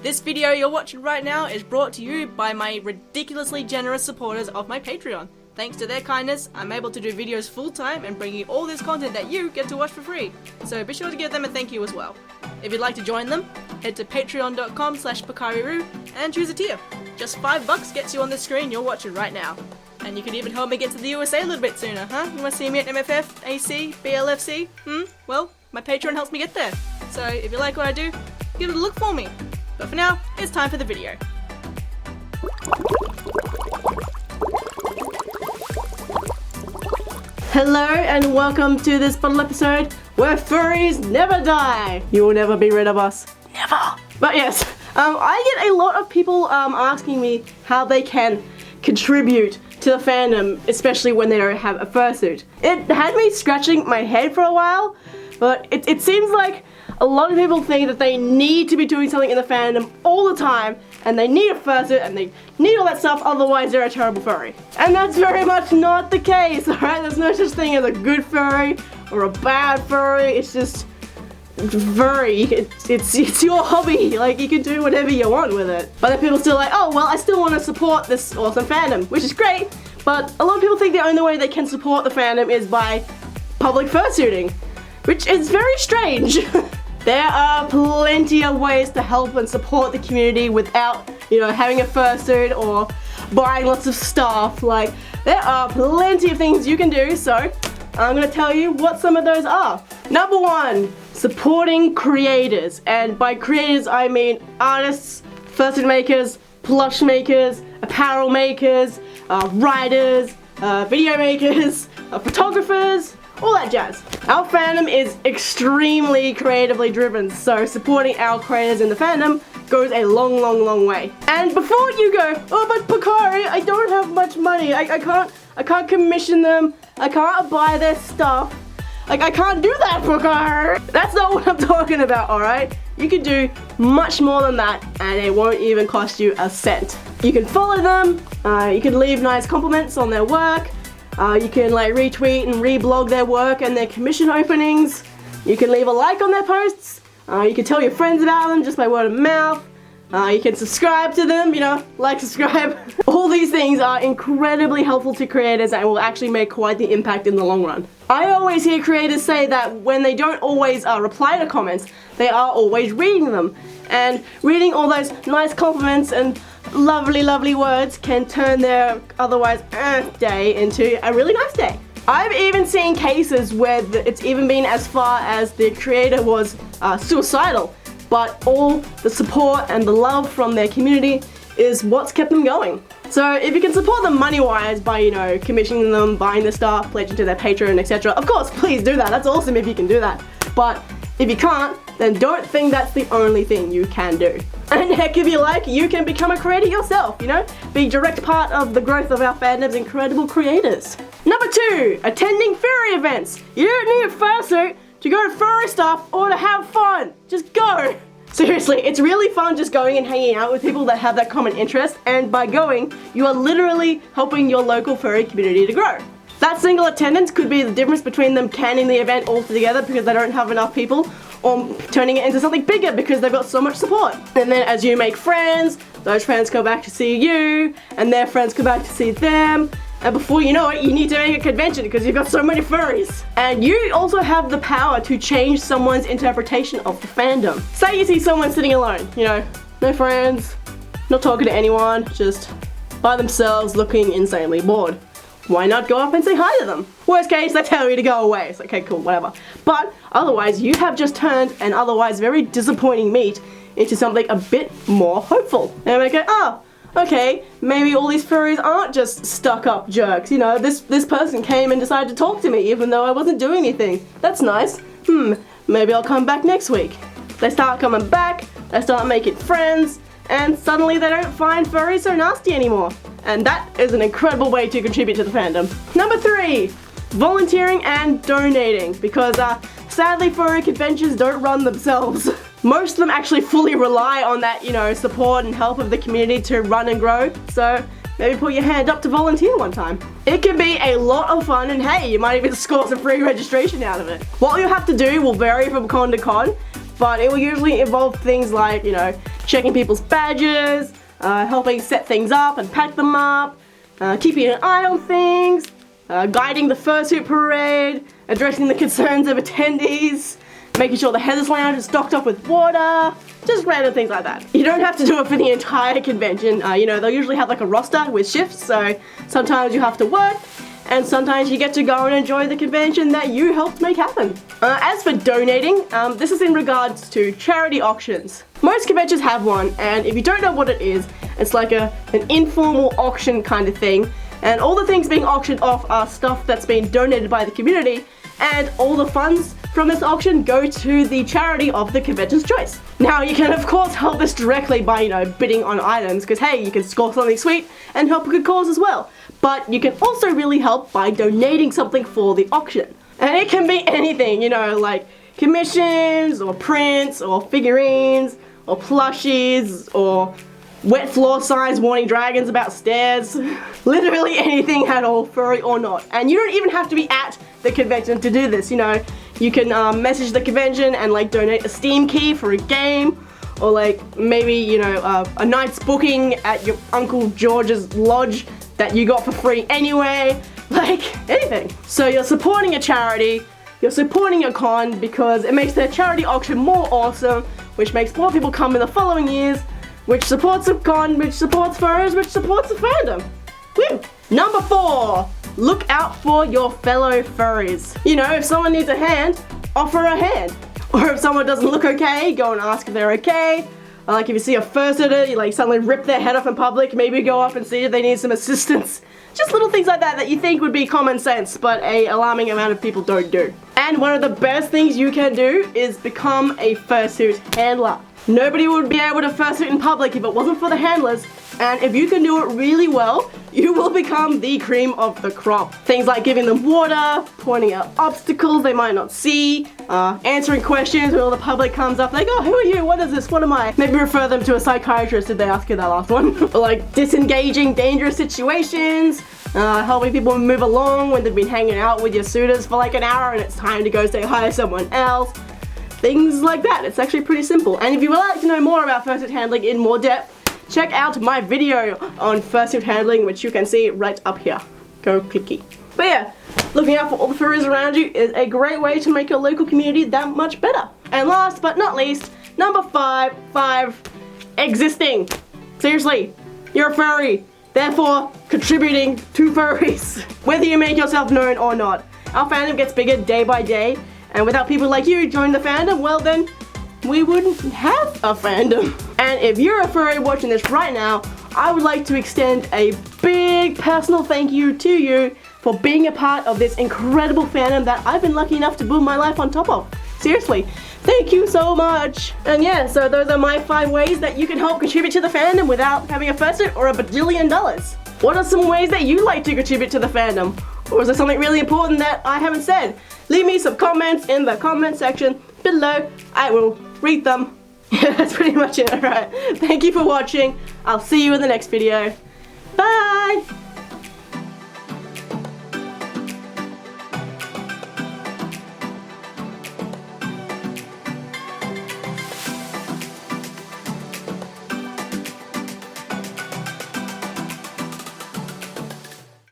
This video you're watching right now is brought to you by my ridiculously generous supporters of my Patreon. Thanks to their kindness, I'm able to do videos full time and bring you all this content that you get to watch for free. So be sure to give them a thank you as well. If you'd like to join them, head to patreon.com/Pocari and choose a tier. Just $5 gets you on the screen you're watching right now. And you can even help me get to the USA a little bit sooner, huh? You want to see me at MFF, AC, BLFC? Well, my Patreon helps me get there. So if you like what I do, give it a look for me. But for now, it's time for the video. Hello and welcome to this bottle episode where furries never die. You will never be rid of us. Never. But yes, I get a lot of people asking me how they can contribute to the fandom, especially when they don't have a fursuit. It had me scratching my head for a while, but it seems like a lot of people think that they need to be doing something in the fandom all the time, and they need a fursuit, and they need all that stuff, otherwise they're a terrible furry. And that's very much not the case, alright? There's no such thing as a good furry or a bad furry. It's just furry. It's your hobby. Like, you can do whatever you want with it. But then people still like, oh well, I still want to support this awesome fandom, which is great, but a lot of people think the only way they can support the fandom is by public fursuiting, which is very strange. There are plenty of ways to help and support the community without, having a fursuit or buying lots of stuff. Like, there are plenty of things you can do, so I'm going to tell you what some of those are. Number one, supporting creators. And by creators, I mean artists, fursuit makers, plush makers, apparel makers, writers, video makers, photographers, all that jazz. Our fandom is extremely creatively driven, so supporting our creators in the fandom goes a long way. And before you go, oh but Pocari, I don't have much money, I can't commission them, I can't buy their stuff. Like, I can't do that, Pocari! That's not what I'm talking about, alright? You can do much more than that, and it won't even cost you a cent. You can follow them, you can leave nice compliments on their work, you can like retweet and reblog their work and their commission openings. You can leave a like on their posts. You can tell your friends about them just by word of mouth. You can subscribe to them, like, subscribe. All these things are incredibly helpful to creators and will actually make quite the impact in the long run. I always hear creators say that when they don't always reply to comments, they are always reading them. And reading all those nice compliments and lovely words can turn their otherwise day into a really nice day. I've even seen cases where it's even been as far as the creator was suicidal, but all the support and the love from their community is what's kept them going. So if you can support them money-wise by, commissioning them, buying their stuff, pledging to their Patreon, etc., of course, please do that. That's awesome if you can do that. But if you can't, then don't think that's the only thing you can do. And heck, if you like, you can become a creator yourself, Be a direct part of the growth of our fandom's incredible creators. Number two, attending furry events. You don't need a fursuit to go to furry stuff or to have fun. Just go. Seriously, it's really fun just going and hanging out with people that have that common interest, and by going, you are literally helping your local furry community to grow. That single attendance could be the difference between them canning the event altogether because they don't have enough people, or turning it into something bigger because they've got so much support. And then as you make friends, those friends come back to see you, and their friends come back to see them, and before you know it, you need to make a convention because you've got so many furries. And you also have the power to change someone's interpretation of the fandom. Say you see someone sitting alone, no friends, not talking to anyone, just by themselves looking insanely bored. Why not go up and say hi to them? Worst case, they tell you to go away. It's like, okay, cool, whatever. But otherwise, you have just turned an otherwise very disappointing meet into something a bit more hopeful. And they go, oh, okay, maybe all these furries aren't just stuck up jerks. This person came and decided to talk to me even though I wasn't doing anything. That's nice. Maybe I'll come back next week. They start coming back, they start making friends, and suddenly they don't find furries so nasty anymore. And that is an incredible way to contribute to the fandom. Number three, volunteering and donating, because sadly furry conventions don't run themselves. Most of them actually fully rely on that, support and help of the community to run and grow, so maybe put your hand up to volunteer one time. It can be a lot of fun, and hey, you might even score some free registration out of it. What you'll have to do will vary from con to con, but it will usually involve things like, you know, checking people's badges, helping set things up and pack them up, keeping an eye on things, guiding the fursuit parade, addressing the concerns of attendees, making sure the Heather's Lounge is stocked up with water, just random things like that. You don't have to do it for the entire convention. You know, they'll usually have like a roster with shifts, so sometimes you have to work, and sometimes you get to go and enjoy the convention that you helped make happen. As for donating, this is in regards to charity auctions. Most conventions have one, and if you don't know what it is, it's like an informal auction kind of thing, and all the things being auctioned off are stuff that's been donated by the community, and all the funds from this auction go to the charity of the convention's choice. Now, you can of course help this directly by, you know, bidding on items, because hey, you can score something sweet and help a good cause as well. But you can also really help by donating something for the auction. And it can be anything, you know, like commissions, or prints, or figurines, or plushies, or wet floor signs warning dragons about stairs. Literally anything at all, furry or not. And you don't even have to be at the convention to do this, you know. You can message the convention and like donate a Steam key for a game, or like maybe, you know, a night's booking at your Uncle George's lodge that you got for free anyway, like anything. So you're supporting a charity, you're supporting a con, because it makes their charity auction more awesome, which makes more people come in the following years, which supports the con, which supports furries, which supports the fandom. Woo! Number 4, look out for your fellow furries. You know, if someone needs a hand, offer a hand. Or if someone doesn't look okay, go and ask if they're okay. Or like if you see a fursuiter, you like suddenly rip their head off in public, maybe go up and see if they need some assistance. Just little things like that that you think would be common sense, but a alarming amount of people don't do. And one of the best things you can do is become a fursuit handler. Nobody would be able to fursuit in public if it wasn't for the handlers, and if you can do it really well, you will become the cream of the crop. Things like giving them water, pointing out obstacles they might not see, answering questions when all the public comes up like, oh, who are you, what is this, what am I? Maybe refer them to a psychiatrist if they ask you that last one. Or like disengaging dangerous situations, helping people move along when they've been hanging out with your suitors for like an hour and it's time to go say hi to someone else. Things like that. It's actually pretty simple. And if you would like to know more about fursuit handling in more depth, check out my video on fursuit handling, which you can see right up here. Go clicky. But yeah, looking out for all the furries around you is a great way to make your local community that much better. And last but not least, number 5, existing. Seriously, you're a furry, therefore contributing to furries. Whether you make yourself known or not. Our fandom gets bigger day by day, and without people like you joining the fandom, well then, we wouldn't have a fandom. And if you're a furry watching this right now, I would like to extend a big personal thank you to you for being a part of this incredible fandom that I've been lucky enough to build my life on top of. Seriously, thank you so much. And yeah, so those are my 5 ways that you can help contribute to the fandom without having a fursuit or a bajillion dollars. What are some ways that you like to contribute to the fandom? Or is there something really important that I haven't said? Leave me some comments in the comment section below. I will read them. Yeah, that's pretty much it, alright. Thank you for watching. I'll see you in the next video. Bye!